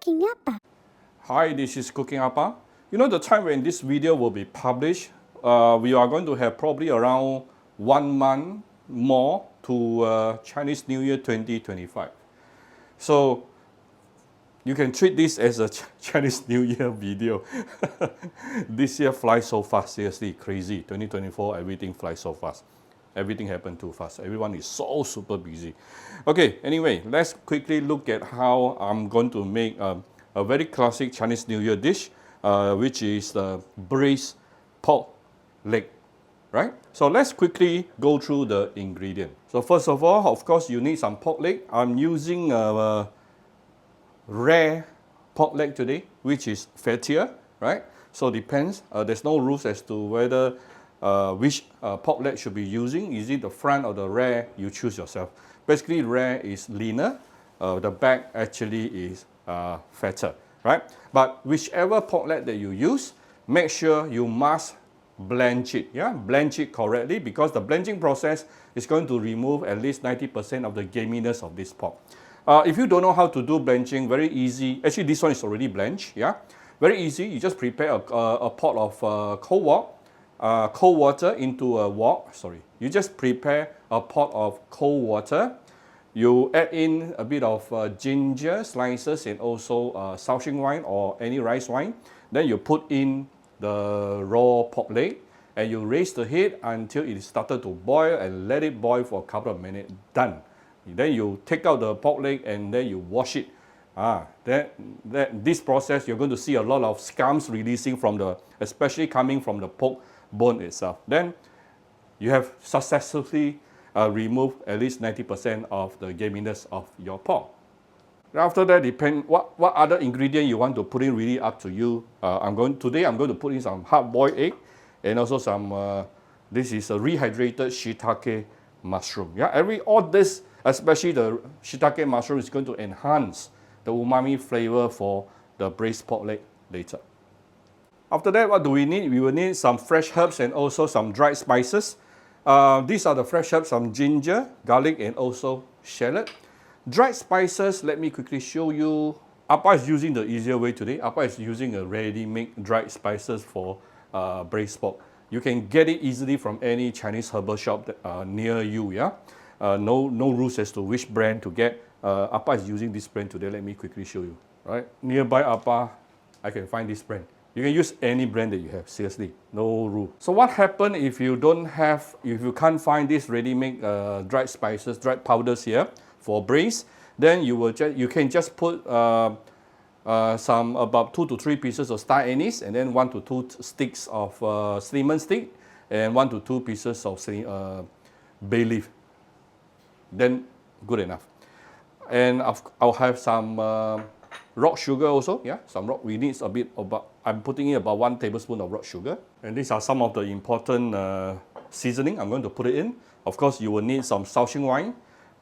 Cooking Appa. Hi, this is Cooking Appa. You know, the time when this video will be published, we are going to have probably around 1 month more to Chinese New Year 2025. So you can treat this as a Chinese New Year video. This year flies so fast, seriously, crazy. 2024, everything flies so fast. Everything happened too fast. Everyone is so super busy. Okay, anyway, let's quickly look at how I'm going to make a very classic Chinese New Year dish, which is the braised pork leg, right? So let's quickly go through the ingredient. So first of all, of course, you need some pork leg. I'm using a rare pork leg today, which is fattier, right? So depends. There's no rules as to whether which pork leg should be using. Is it the front or the rear? You choose yourself. Basically, rear is leaner. The back actually is fatter, right? But whichever pork leg that you use, make sure you must blanch it. Yeah, blanch it correctly, because the blanching process is going to remove at least 90% of the gaminess of this pork. If you don't know how to do blanching, very easy. Actually, this one is already blanched. Yeah, very easy. You just prepare a pot of cold water into a wok. Sorry, you just prepare a pot of cold water. You add in a bit of ginger slices and also Shaoxing wine or any rice wine. Then you put in the raw pork leg and you raise the heat until it started to boil and let it boil for a couple of minutes. Done. Then you take out the pork leg and then you wash it. This process, you're going to see a lot of scums releasing from especially coming from the pork bone itself. Then you have successfully removed at least 90% of the gaminess of your pork. After that, depend what other ingredient you want to put in, really up to you. Today I'm going to put in some hard-boiled egg and also some. This is a rehydrated shiitake mushroom. Yeah, all this, especially the shiitake mushroom, is going to enhance the umami flavor for the braised pork leg later. After that, what do we need? We will need some fresh herbs and also some dried spices. These are the fresh herbs, some ginger, garlic, and also shallot. Dried spices, let me quickly show you. Appa is using the easier way today. Appa is using a ready-made dried spices for braised pork. You can get it easily from any Chinese herbal shop near you. Yeah, no rules as to which brand to get. Appa is using this brand today. Let me quickly show you. Right, nearby Appa, I can find this brand. You can use any brand that you have, seriously, no rule. So what happens if you can't find this ready-made dried spices, dried powders here for braise? Then you can just put some about 2 to 3 pieces of star anise, and then 1 to 2 sticks of cinnamon stick, and 1 to 2 pieces of bay leaf. Then good enough. And I'll have some rock sugar also. Yeah, some rock. We need a bit about. I'm putting in about 1 tablespoon of rock sugar. And these are some of the important seasoning I'm going to put it in. Of course, you will need some Shaoxing wine.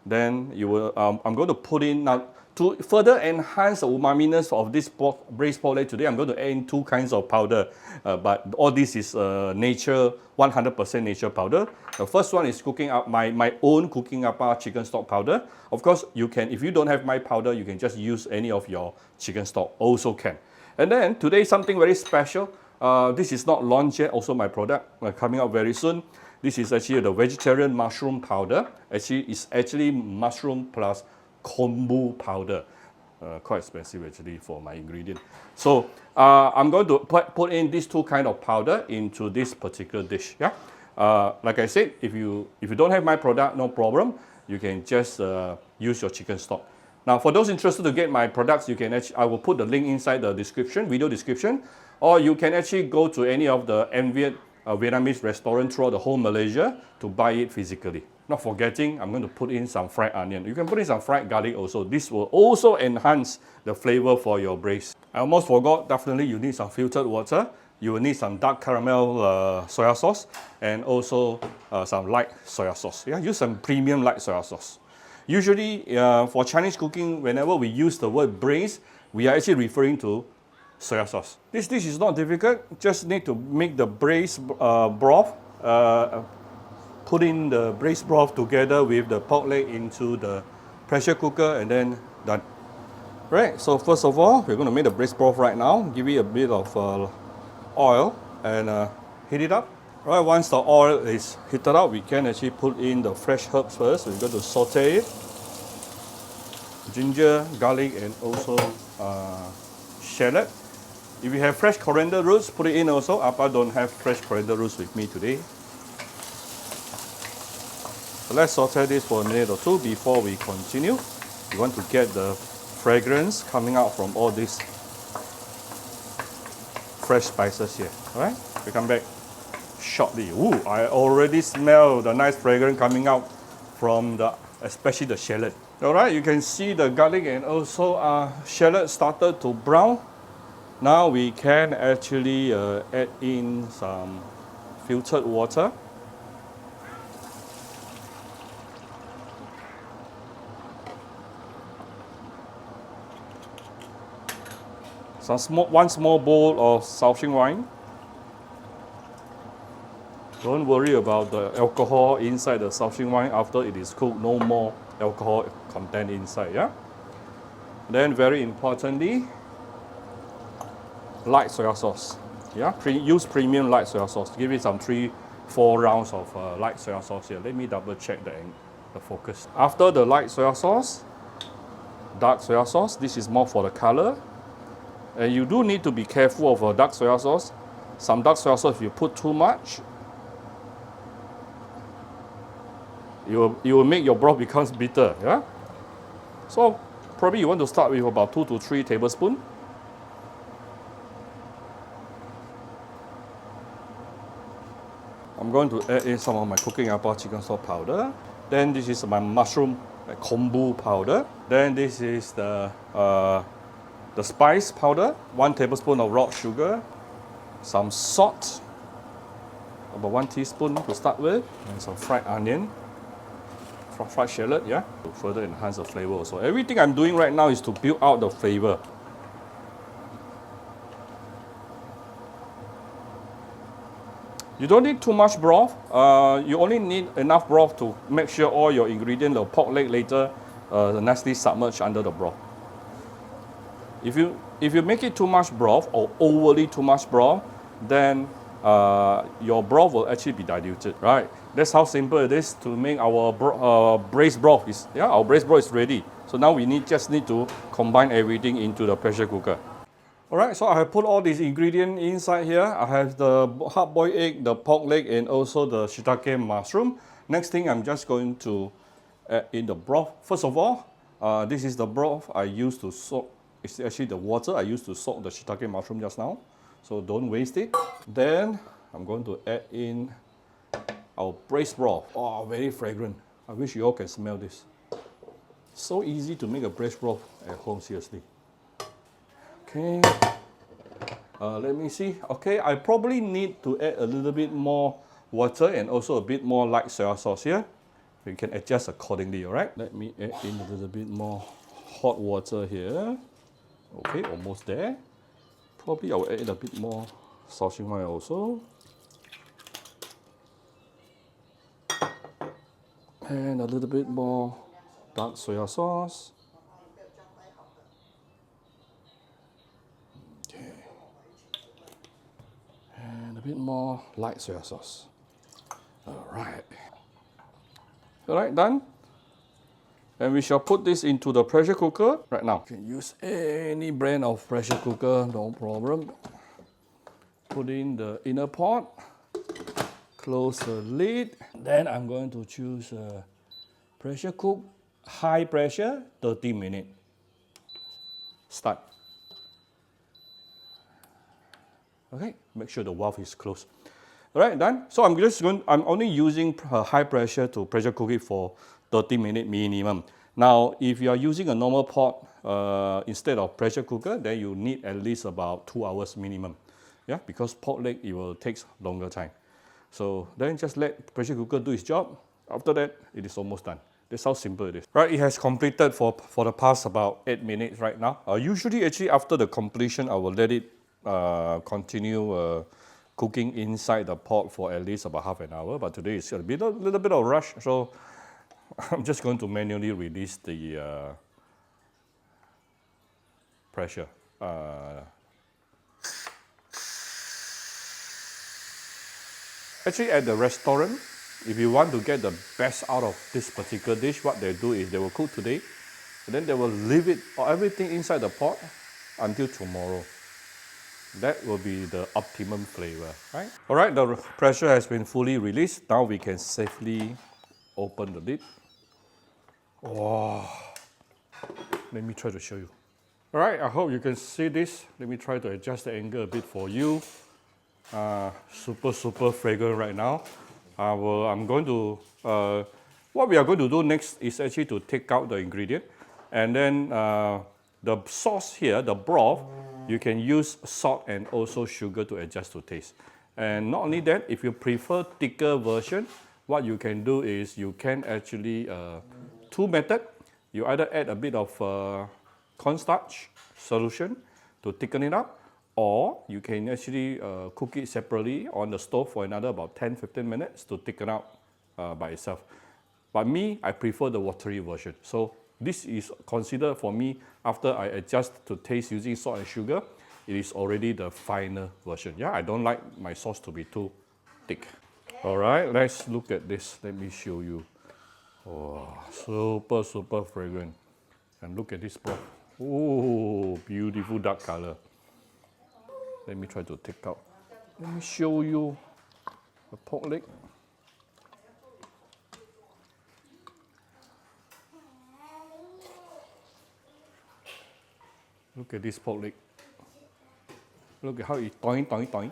Then you will. I'm going to put in now to further enhance the umaminess of this braised pork leg today. I'm going to add in 2 kinds of powder, but all this is nature, 100% nature powder. The first one is cooking up my own Cooking Appa chicken stock powder. Of course, you can, if you don't have my powder, you can just use any of your chicken stock, also can. And then today, something very special. This is not launched yet, also my product coming out very soon. This is actually the vegetarian mushroom powder. It's actually mushroom plus kombu powder. Quite expensive actually for my ingredient. So I'm going to put in these 2 kinds of powder into this particular dish. Yeah. Like I said, if you don't have my product, no problem. You can just use your chicken stock. Now, for those interested to get my products, you can I will put the link inside the description, video description, or you can actually go to any of the Vietnamese restaurant throughout the whole Malaysia to buy it physically. Not forgetting, I'm going to put in some fried onion. You can put in some fried garlic also. This will also enhance the flavor for your braise. I almost forgot, definitely you need some filtered water. You will need some dark caramel soya sauce and also some light soya sauce. Yeah, use some premium light soya sauce. Usually for Chinese cooking, whenever we use the word braise, we are actually referring to soya sauce. This dish is not difficult. Just need to make the braised broth. Put in the braised broth together with the pork leg into the pressure cooker, and then done. Right, so first of all, we're going to make the braised broth right now. Give it a bit of oil and heat it up. Right, once the oil is heated up, we can actually put in the fresh herbs first. We're going to saute it. Ginger, garlic, and also shallot. If you have fresh coriander roots, put it in also. Appa don't have fresh coriander roots with me today. So let's saute this for a minute or two before we continue. We want to get the fragrance coming out from all these fresh spices here. Alright, we come back shortly. Ooh, I already smell the nice fragrance coming out from especially the shallot. Alright, you can see the garlic and also shallot started to brown. Now we can actually add in some filtered water. One small bowl of Shaoxing wine. Don't worry about the alcohol inside the Shaoxing wine. After it is cooked, no more alcohol content inside. Yeah. Then very importantly, light soy sauce. Yeah, use premium light soy sauce. Give it some 3-4 rounds of light soy sauce here. Let me double check the focus. After the light soy sauce, dark soy sauce. This is more for the color. And you do need to be careful of dark soy sauce. Some dark soy sauce, if you put too much, you will make your broth becomes bitter. Yeah. So probably you want to start with about 2 to 3 tablespoons. I'm going to add in some of my cooking apple chicken stock powder. Then this is my mushroom kombu powder. Then this is the spice powder. 1 tablespoon of raw sugar. Some salt, about 1 teaspoon to start with. And some fried onion. Fried shallot, yeah, to further enhance the flavor also. Everything I'm doing right now is to build out the flavor. You don't need too much broth. You only need enough broth to make sure all your ingredients, the pork leg later, nicely submerged under the broth. If you make it too much broth or overly too much broth, then your broth will actually be diluted, right? That's how simple it is to make our braised broth. Our braised broth is ready. So now we just need to combine everything into the pressure cooker. Alright, so I have put all these ingredients inside here. I have the hard-boiled egg, the pork leg, and also the shiitake mushroom. Next thing, I'm just going to add in the broth. First of all, this is the broth I used to soak. It's actually the water I used to soak the shiitake mushroom just now. So don't waste it. Then I'm going to add in our braised broth. Oh, very fragrant. I wish you all can smell this. So easy to make a braised broth at home, seriously. Okay, let me see. Okay, I probably need to add a little bit more water and also a bit more light soy sauce here. You can adjust accordingly, alright? Let me add in a little bit more hot water here. Okay, almost there. Probably I will add a bit more Shaoxing wine also. And a little bit more dark soy sauce. A bit more light soy sauce. Alright. Alright, done. And we shall put this into the pressure cooker right now. You can use any brand of pressure cooker, no problem. Put in the inner pot. Close the lid. Then I'm going to choose pressure cook, high pressure, 30 minutes. Start. Okay, make sure the valve is closed. All right, done. So I'm only using high pressure to pressure cook it for 30 minutes minimum. Now, if you are using a normal pot instead of pressure cooker, then you need at least about 2 hours minimum. Yeah, because pork leg, it will take longer time. So then just let pressure cooker do its job. After that, it is almost done. That's how simple it is. Right, it has completed for the past about 8 minutes right now. Usually, actually, after the completion, I will let it continue cooking inside the pot for at least about half an hour. But today it's a little bit of rush, so I'm just going to manually release the pressure. Actually, at the restaurant, if you want to get the best out of this particular dish, what they do is they will cook today, and then they will leave it or everything inside the pot until tomorrow. That will be the optimum flavor, right? All right, the pressure has been fully released. Now we can safely open the lid. Wow. Let me try to show you. All right, I hope you can see this. Let me try to adjust the angle a bit for you. Super fragrant right now. I'm going to, what we are going to do next is actually to take out the ingredient. And then the sauce here, the broth, you can use salt and also sugar to adjust to taste. And not only that, if you prefer thicker version, what you can do is you can actually, two methods. You either add a bit of cornstarch solution to thicken it up, or you can actually cook it separately on the stove for another about 10-15 minutes to thicken up by itself. But me, I prefer the watery version. So this is considered for me, after I adjust to taste using salt and sugar, it is already the final version. Yeah, I don't like my sauce to be too thick. All right, let's look at this. Let me show you. Oh, super fragrant. And look at this broth. Oh, beautiful dark color. Let me try to take out. Let me show you the pork leg. Look at this pork leg. Look at how it toing.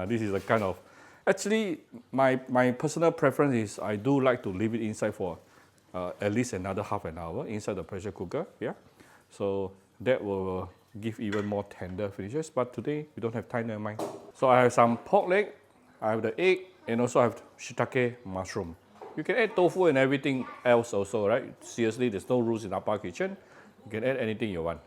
This is a kind of. Actually, my personal preference is I do like to leave it inside for at least another half an hour inside the pressure cooker. Yeah, so that will give even more tender finishes. But today we don't have time, never mind. So I have some pork leg, I have the egg, and also I have shiitake mushroom. You can add tofu and everything else also, right? Seriously, there's no rules in Appa kitchen. You can add anything you want.